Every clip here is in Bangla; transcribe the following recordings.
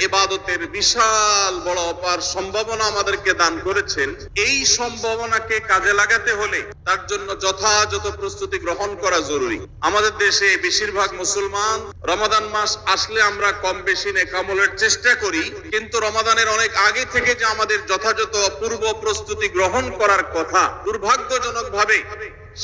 ইবাদতের বিশাল বড় অপার সম্ভাবনা আমাদেরকে দান করেছেন। এই সম্ভাবনাকে কাজে লাগাতে হলে তার জন্য যথাযথ প্রস্তুতি গ্রহণ করা জরুরি। আমাদের দেশে বেশিরভাগ মুসলমান রমাদান মাস আসলে আমরা কম বেশি নেকামলের চেষ্টা করি, কিন্তু রমাদানের অনেক আগে থেকে যে আমাদের যথাযথ পূর্ব প্রস্তুতি গ্রহণ করার কথা, দুর্ভাগ্যজনকভাবে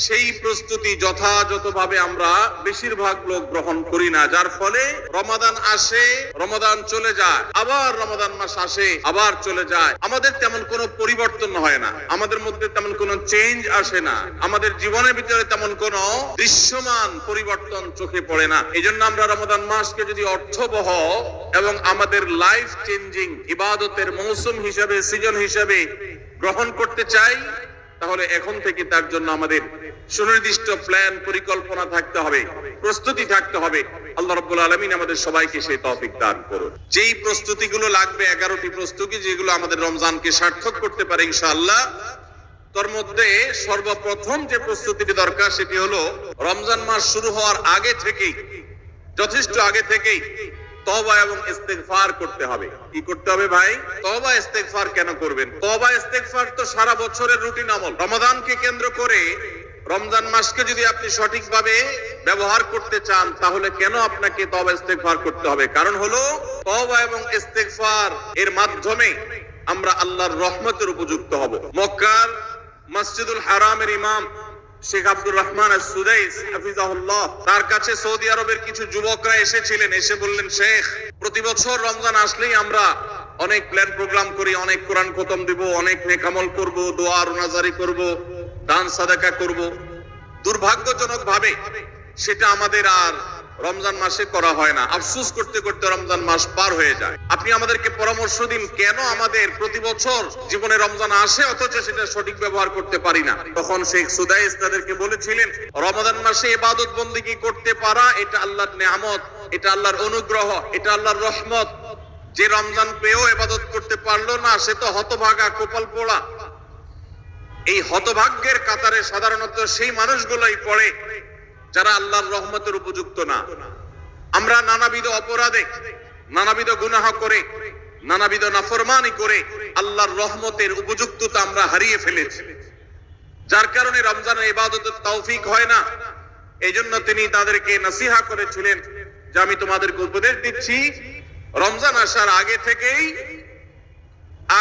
সেই প্রস্তুতি যথাযথভাবে আমরা বেশিরভাগ লোক গ্রহণ করি না, যার ফলে রমাদান আসে, রমাদান চলে যায়, আবার রমাদান মাস আসে, আবার চলে যায়। আমাদের তেমন কোনো পরিবর্তন হয় না, আমাদের মধ্যে তেমন কোনো চেঞ্জ আসে না, আমাদের জীবনের ভিতরে তেমন কোনো দৃশ্যমান পরিবর্তন চোখে পড়ে না। এই জন্য আমরা রমাদান মাসকে যদি অর্থবহ এবং আমাদের লাইফ চেঞ্জিং ইবাদতের মৌসুম হিসাবে, সিজন হিসাবে গ্রহণ করতে চাই, তাহলে এখন থেকে তার জন্য আমাদের সুনির্দিষ্ট প্ল্যান, পরিকল্পনা থাকতে হবে, প্রস্তুতি থাকতে হবে। আল্লাহ রাব্বুল আলামিন আমাদের সবাইকে সেই তৌফিক দান করুন। যেই প্রস্তুতিগুলো লাগবে, 11টি প্রস্তুতি, যেগুলো আমাদের রমজানকে সার্থক করতে পারে ইনশাআল্লাহ, তার মধ্যে সর্বপ্রথম যে প্রস্তুতিটি দরকার সেটি হলো রমজান মাস শুরু হওয়ার আগে থেকেই, যথেষ্ট আগে থেকেই তওবা এবং ইস্তেগফার করতে হবে। কি করতে হবে ভাই? তওবা ইস্তেগফার কেন করবেন? তওবা ইস্তেগফার তো সারা বছরের রুটিন আমল। রমাদানকে কেন্দ্র করে রমজান মাসকে যদি আপনি সঠিকভাবে ব্যবহার করতে চান, তাহলে কেন আপনাকে তওবা ইস্তেগফার করতে হবে? কারণ হলো তওবা এবং ইস্তেগফার এর মাধ্যমে আমরা আল্লাহর রহমতের উপযুক্ত হব। মক্কার মসজিদুল হারামের ইমাম শেখ আব্দুর রহমান আস-সুদাইস হাফিজাহুল্লাহ, তার কাছে সৌদি আরবের কিছু যুবকরা এসেছিলেন। এসে বললেন, শেখ, প্রতি বছর রমজান আসলেই আমরা অনেক প্ল্যান প্রোগ্রাম করি, অনেক কোরআন খতম দিব, অনেক নেকামল করব, দোয়া রোজাদারি করব, দান সাদাকা করব। দুর্ভাগ্যজনক ভাবে সেটা আমাদের আর রমজান মাসে করা হয় না। আফসোস করতে করতে রমজান মাস পার হয়ে যায়। আপনি আমাদেরকে পরামর্শ দিন, কেন আমাদের প্রতি বছর জীবনে রমজান আসে অথচ সেটা সঠিক ব্যবহার করতে পারি না? তখন শেখ সুদাইস তাদেরকে বলেছিলেন, রমাদান মাসে ইবাদত বন্দেগী করতে পারা এটা আল্লাহর নেয়ামত, এটা আল্লাহর অনুগ্রহ, এটা আল্লাহর রহমত। যে রমজান পেয়েও ইবাদত করতে পারলো না, সে তো হতভাগা, কপাল পোড়া। এই হতভাগ্যের কাতারে সাধারণত সেই মানুষগুলোই পড়ে যারা আল্লাহর রহমতের উপযুক্ত না। আমরা নানাবিধ অপরাধে, নানাবিধ গুনাহ করে, নানাবিধ নাফরমানি করে আল্লাহর রহমতের উপযুক্ততা আমরা হারিয়ে ফেলেছি, যার কারণে রমজানের ইবাদতের তৌফিক হয় না। এই জন্য তিনি তাদেরকে নসিহা করেছিলেন যে আমি তোমাদেরকে উপদেশ দিচ্ছি, রমজান আসার আগে থেকেই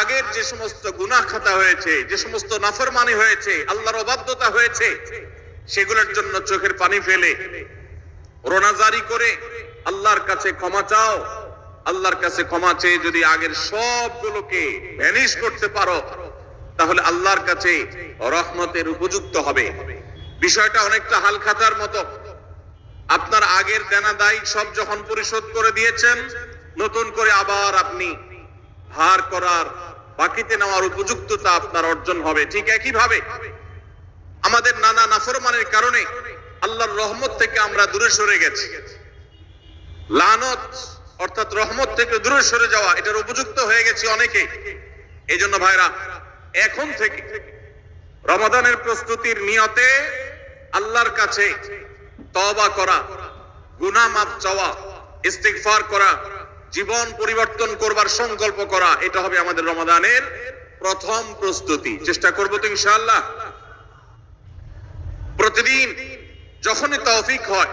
আগের যে সমস্ত গুনাহ খাতা হয়েছে, যে সমস্ত নাফরমানি হয়েছে, আল্লাহর অবাধ্যতা হয়েছে, সেগুলোর জন্য চোখের পানি ফেলে রোনাজারি করে আল্লাহর কাছে ক্ষমা চাও। আল্লাহর কাছে ক্ষমা চেয়ে যদি আগের সবগুলোকে ভ্যানিশ করতে পারো, তাহলে আল্লাহর কাছে রহমতের উপযুক্ত হবে। বিষয়টা অনেকটা হালখাতার মতো। আপনার আগের দেনা দায় সব যখন পরিশোধ করে দিয়েছেন, নতুন করে আবার আপনি ধার করার, বাকিতে নেওয়ার উপযুক্ততা আপনার অর্জন হবে। ঠিক একই ভাবে আমাদের নানা নাফরমানের কারণে আল্লাহর রহমত থেকে আমরা দূরে সরে গেছি। লানত অর্থাৎ রহমত থেকে দূরে সরে যাওয়া, এটার উপযুক্ত হয়ে গেছি অনেকে। এই জন্য ভাইরা, এখন থেকে রমাদানের প্রস্তুতির নিয়তে আল্লাহর কাছে তওবা করা, গুনাহ মাফ চাওয়া, ইস্তিগফার করা, জীবন পরিবর্তন করবার সংকল্প করা, এটা হবে আমাদের রমাদানের প্রথম প্রস্তুতি। চেষ্টা করব তো ইনশাআল্লাহ। প্রতিদিন যখনই তৌফিক হয়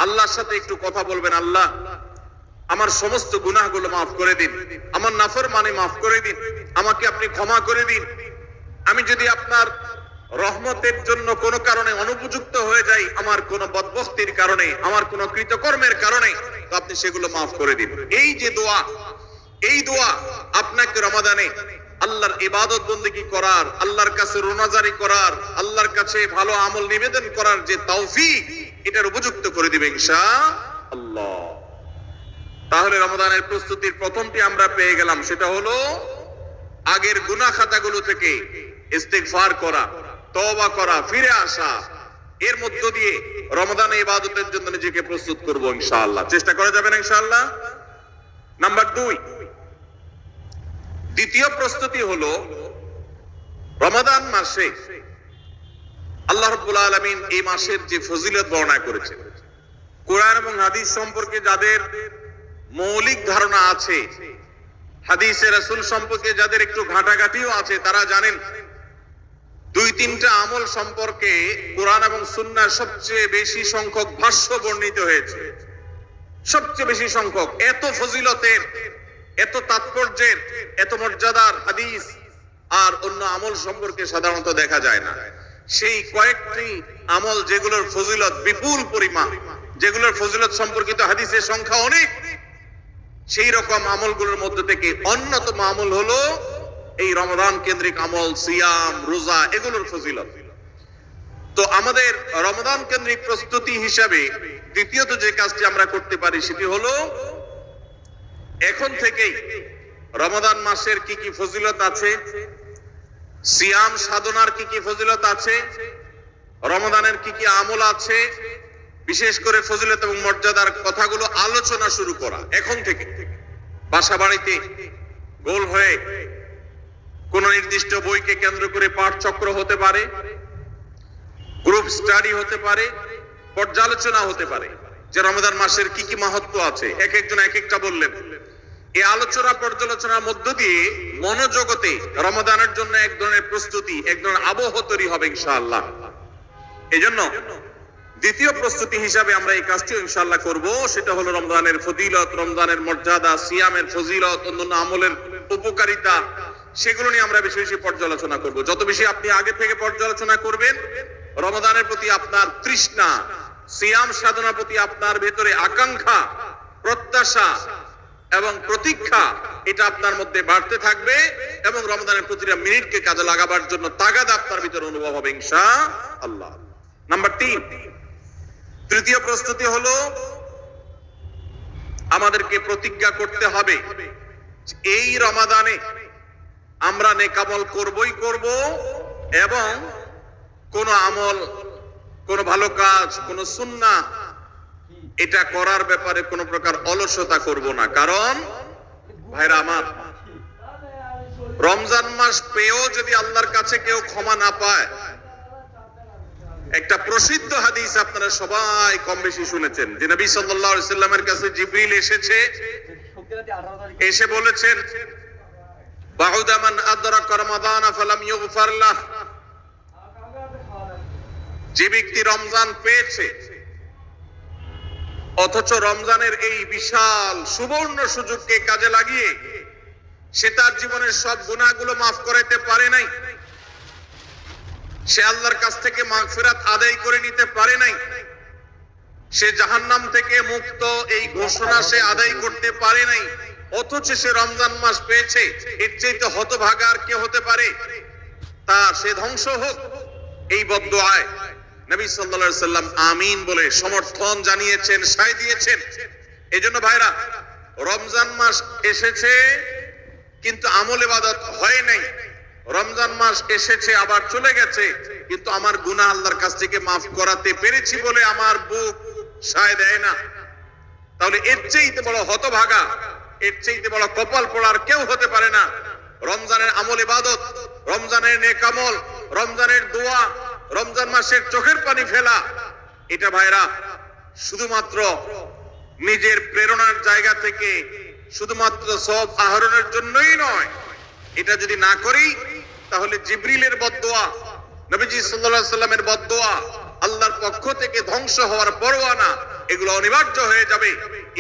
আল্লাহর সাথে একটু কথা বলবেন, আল্লাহ আমার সমস্ত গুনাহগুলো মাফ করে দিন, আমার নাফরমানি মাফ করে দিন, আমাকে আপনি ক্ষমা করে দিন। আমি যদি আপনার রহমতের জন্য কোনো কারণে অনুপযুক্ত হয়ে যাই, আমার কোনো বদবখতির কারণে, আমার কোনো কৃতকর্মের কারণে, তো আপনি সেগুলো মাফ করে দিন। এই যে দোয়া, এই দোয়া আপনাকে রমাদানে আল্লাহর ইবাদত বন্দেগী করার, আল্লাহর কাছে রোনাজারি করার, আল্লাহর কাছে ভালো আমল নিবেদন করার যে তৌফিক, এটার উপযুক্ত করে দিবে ইনশাআল্লাহ। তাহলে রমাদানের প্রস্তুতির প্রথমটি আমরা পেয়ে গেলাম, সেটা হলো আগের গুনাহ খাতাগুলো থেকে ইস্তিগফার করা, তওবা করা, ফিরে আসা। এর মধ্য দিয়ে রমাদানে ইবাদতের জন্য নিজেকে প্রস্তুত করব ইনশাআল্লাহ। চেষ্টা করা যাবে না ইনশাআল্লাহ। নাম্বার 2, দ্বিতীয় প্রস্তুতি হলো রমাদান মাসে আল্লাহ রাব্বুল আলামিন এই মাসের যে ফজিলত বর্ণনা করেছেন, কোরআন এবং হাদিস সম্পর্কে যাদের মৌলিক ধারণা আছে হাদিসে রাসূল সম্পর্কে যাদের একটু ঘাটাঘাটিও আছে তারা জানেন দুই তিনটা আমল সম্পর্কে কোরআন এবং সুন্নাহ সবচেয়ে বেশি সংখ্যক ভাষ্য বর্ণিত হয়েছে। সবচেয়ে বেশি সংখ্যক, এত ফজিলতের, এত তাৎপর্যের, এত মর্যাদার হাদিস আর অন্য আমল সম্পর্কে সাধারণত দেখা যায় না। সেই কয়েকটি আমল যেগুলোর ফজিলত বিপুল পরিমাণ, যেগুলোর ফজিলত সম্পর্কিত হাদিসের সংখ্যা অনেক, সেই রকম আমলগুলোর মধ্যে থেকে অন্যতম আমল হলো এই রমজান কেন্দ্রিক আমল, সিয়াম, রোজা, এগুলোর ফজিলত। তো আমাদের রমজান কেন্দ্রিক প্রস্তুতি হিসাবে দ্বিতীয়ত যে কাজটি আমরা করতে পারি সেটি হলো এখন থেকেই রমজান মাসের কি কি ফজিলত আছে, সিয়াম সাধনার কি কি ফজিলত আছে, রমজানের কি কি আমল আছে, বিশেষ করে ফজিলত এবং মর্যাদার কথাগুলো আলোচনা শুরু করা এখন থেকে। বাসা বাড়িতে গোল হয়ে কোন নির্দিষ্ট বইকে কেন্দ্র করে পাঠ চক্র হতে পারে, গ্রুপ স্টাডি হতে পারে, পর্যালোচনা হতে পারে যে রমজান মাসের কি কি মাহাত্ম্য আছে, এক একজন এক একটা বললেন। এই আলোচনা পর্যালোচনার মধ্য দিয়ে মনোজগতে রমজানের জন্য এক ধরনের প্রস্তুতি, এক ধরনের আবহ তৈরি হবে ইনশাআল্লাহ। এই জন্য দ্বিতীয় প্রস্তুতি হিসাবে আমরা এই কাজটি ইনশাআল্লাহ করব, সেটা হলো রমজানের ফজিলত, রমজানের মর্যাদা, সিয়ামের ফজিলত, অন্যান্য আমলের উপকারিতা, সেগুলো নিয়ে আমরা বেশি বেশি পর্যালোচনা করব। যত বেশি আপনি আগে থেকে পর্যালোচনা করবেন, রমজানের প্রতি আপনার তৃষ্ণা, সিয়াম সাধনার প্রতি আপনার ভেতরে আকাঙ্ক্ষা, প্রত্যাশা এবং প্রতীক্ষা, এটা আপনার মধ্যে বাড়তে থাকবে এবং রমজানের প্রতিটা মিনিটকে কাজে লাগাবার জন্য তাগাদা আপনার ভিতরে অনুভব হবে ইনশাআল্লাহ। নাম্বার 3, তৃতীয় প্রস্তুতি হলো আমাদেরকে প্রতিজ্ঞা করতে হবে এই রমাদানে আমরা নেকামল করবই করব এবং কোন আমল, কোন ভালো কাজ, কোন সুন্নাহ এটা করার ব্যাপারে কোন প্রকার অলসতা করব না। কারণ ভাইরা আমার, রমজান মাস পেয়েও যদি আল্লাহর কাছে কেউ ক্ষমা না পায়, একটা প্রসিদ্ধ হাদিস আপনারা সবাই কম বেশি শুনেছেন যে নবী সাল্লাল্লাহু আলাইহি সাল্লামের কাছে জিবরিল এসেছে, এসে বলেছেন বাউদা মান আদরাকা রমাদান ফালাম ইগফার লাহ, যে ব্যক্তি রমজান পেয়েছে অথচ রমজানের এই বিশাল সুবর্ণ সুযোগকে কাজে লাগিয়ে সে তার জীবনের সব গুনাহগুলো মাফ করাইতে পারে নাই, সে আল্লাহর কাছ থেকে মাগফিরাত আদায় করে নিতে পারে নাই, সে জাহান্নাম থেকে মুক্ত এই ঘোষণা সে আদায় করতে পারে নাই, অথচ সে রমজান মাস পেয়েছে, এর চাইতে হতভাগা আর কে হতে পারে? তা সে ধ্বংস হোক, এই বদদুআয় নবী সাল্লাল্লাহু আলাইহি সাল্লাম আমিন বলে সমর্থন জানিয়েছেন, সায় দিয়েছেন। এজন্য ভাইরা, রমজান মাস এসেছে কিন্তু আমল ইবাদত হয় নাই, রমজান মাস এসেছে আবার চলে গেছে কিন্তু আমার গুনাহ আল্লাহর কাছ থেকে মাফ করাতে পেরেছি বলে আমার বুক সায় দেয় না, তাহলে এর চাইতে বড় হতভাগা, এর চাইতে বড় কপাল পোড়ার কেউ হতে পারে না। রমজানের আমল ইবাদত, রমজানের নেক আমল, রমজানের দোয়া, রমজান মাসের চোখের পানি ফেলা, এটা ভাইরা শুধুমাত্র নিজের প্রেরণার জায়গা থেকে শুধুমাত্র সব আহরণের জন্যই নয়। এটা যদি না করি তাহলে জিবরিলের বদদুয়া, নবীজি সাল্লাল্লাহু আলাইহি সাল্লামের বদদুয়া, আল্লাহর পক্ষ থেকে ধ্বংস হওয়ার পরোয়ানা, এগুলো অনিবার্য হয়ে যাবে।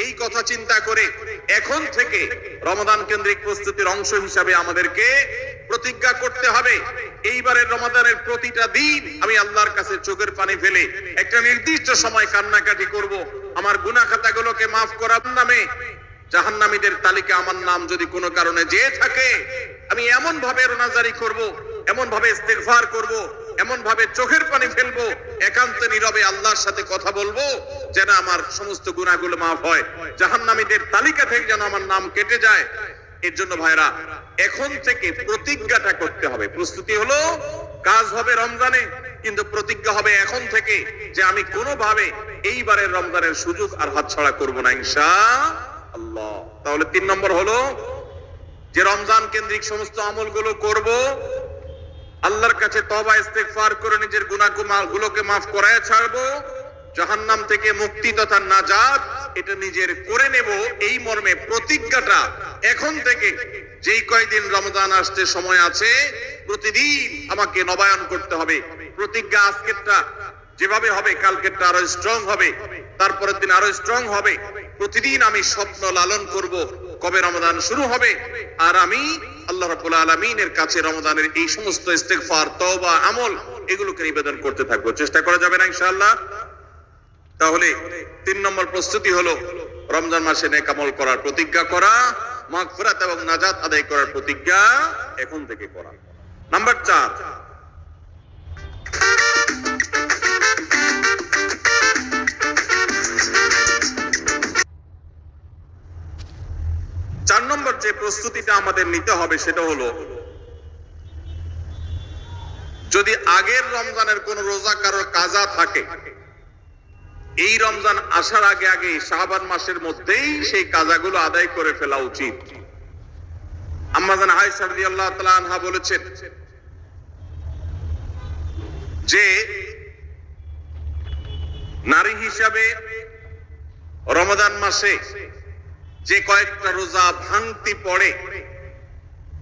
এই কথা চিন্তা করে এখন থেকে রমাদান কেন্দ্রিক প্রস্তুতির অংশ হিসাবে আমাদেরকে প্রতিজ্ঞা করতে হবে, এইবারের রমাদানের প্রতিটা দিন আমি আল্লাহর কাছে চোখের পানি ফেলে একটা নির্দিষ্ট সময় কান্নাকাটি করব, আমার গুনাহ খাতাগুলোকে মাফ করার নামে জাহান্নামীদের তালিকা আমার নাম যদি কোনো কারণে যেয়ে থাকে, আমি এমন ভাবে রোনাজারি করব, এমন ভাবে ইস্তেগফার করব, এমন ভাবে চোখের পানি ফেলবো, একান্ত নীরবে আল্লাহর সাথে কথা বলবো যেন আমার সমস্ত গুনাহগুলো মাফ হয়, জাহান্নামীদের তালিকা থেকে যেন আমার নাম কেটে যায়। এর জন্য ভাইরা এখন থেকে প্রতিজ্ঞাটা করতে হবে। প্রস্তুতি হলো কাজ হবে রমজানে, কিন্তু প্রতিজ্ঞা হবে এখন থেকে যে আমি কোনোভাবে এইবারের রমজানের সুযোগ আর হাতছাড়া করব না ইনশাআল্লাহ। তাহলে 3 নম্বর হলো যে রমজান কেন্দ্রিক সমস্ত আমলগুলো করব, আল্লাহর কাছে তওবা ইস্তেগফার করে নিজের গুনাহগুলোকে মাফ করায় ছাড়বো, জাহান্নাম থেকে মুক্তি তথা নাজাত এটা নিজের করে নেব, এই মর্মে প্রতিজ্ঞাটা এখন থেকে যেই কয়দিন রমজান আসতে সময় আছে প্রতিদিন আমাকে নবায়ন করতে হবে। প্রতিজ্ঞা আজকেরটা যেভাবে হবে কালকেরটা আরো স্ট্রং হবে, তারপরের দিন আরো স্ট্রং হবে। প্রতিদিন আমি স্বপ্ন লালন করব কবে রমজান শুরু হবে, আর আমি আল্লাহ রাব্বুল আলামিনের কাছে রমজানের এই সমস্ত ইস্তেগফার, তওবা, আমল এগুলোকে নিবেদন করতে থাকবো। চেষ্টা করা যাবে না ইনশাআল্লাহ? তাহলে 3 নম্বর প্রস্তুতি হলো রমজান মাসে নেক আমল করার প্রতিজ্ঞা করা, মাগফিরাত এবং নাজাত আদায় করার প্রতিজ্ঞা এখন থেকে করা। নাম্বার 4, যে প্রস্তুতিটা আমাদের নিতে হবে সেটা হলো, যদি আগের রমজানের কোন রোজা কারোর কাজা থাকে, এই রমজান আসার আগে আগে শাবান মাসের মধ্যেই সেই কাজাগুলো আদায় করে ফেলা উচিত। আম্মা জান আয়েশা রাদিয়াল্লাহু তাআলা আনহা বলেছেন যে নারী হিসাবে রমজান মাসে যে কয়েকটা রোজা ভাঙতি পড়ে,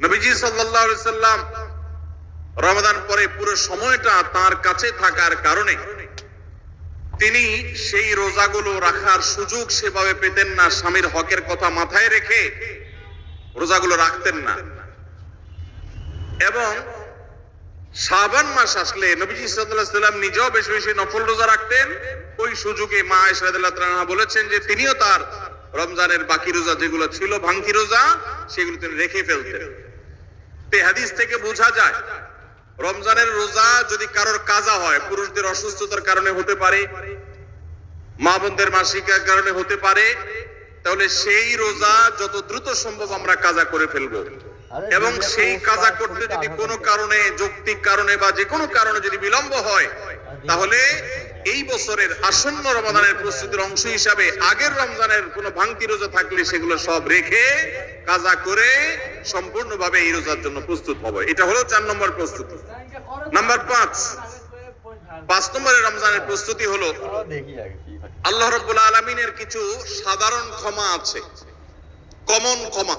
নবীজি সাল্লাল্লাহু আলাইহি সাল্লাম রমজান পরে পুরো সময়টা তার কাছে থাকার কারণে তিনি সেই রোজাগুলো রাখার সুযোগ সেভাবে পেতেন না। স্বামীর হকের কথা মাথায় রেখে রোজাগুলো রাখতেন না, এবং শাবান মাস আসলে নবীজি সাল্লাল্লাহু আলাইহি সাল্লাম নিজেও বেশি বেশি নফল রোজা রাখতেন। ওই সুযোগে মা আয়েশা রাদিয়াল্লাহু তাআলা আনহা বলেছেন যে তিনিও তার রমজানের বাকি রোজা যেগুলো ছিল ভাঙতি রোজা সেগুলো তিনি রেখে ফেলতেন। এই হাদিস থেকে বোঝা যায় রমজানের রোজা যদি কারোর কাজা হয়, পুরুষদের অসুস্থতার কারণে হতে পারে, মা বোনদের মাসিকের কারণে হতে পারে, তাহলে সেই রোজা যত দ্রুত সম্ভব আমরা কাজা করে ফেলবো। এবং সেই কাজা করতে যদি কোনো কারণে, যৌক্তিক কারণে বা যে কোনো কারণে যদি বিলম্ব হয়, তাহলে এই বছরের আসন্ন রমজানের প্রস্তুতির অংশ হিসাবে আগের রমজানের কোনো ভাঙতি রোজা থাকলে সেগুলো সব রেখে কাজা করে সম্পূর্ণভাবে এই রোজার জন্য প্রস্তুত হবে। এটা হলো 4 নম্বর প্রস্তুতি। নাম্বার 5 নম্বরের রমজানের প্রস্তুতি হলো, আল্লাহ রাব্বুল আলামিনের কিছু সাধারণ ক্ষমা আছে, কমন ক্ষমা।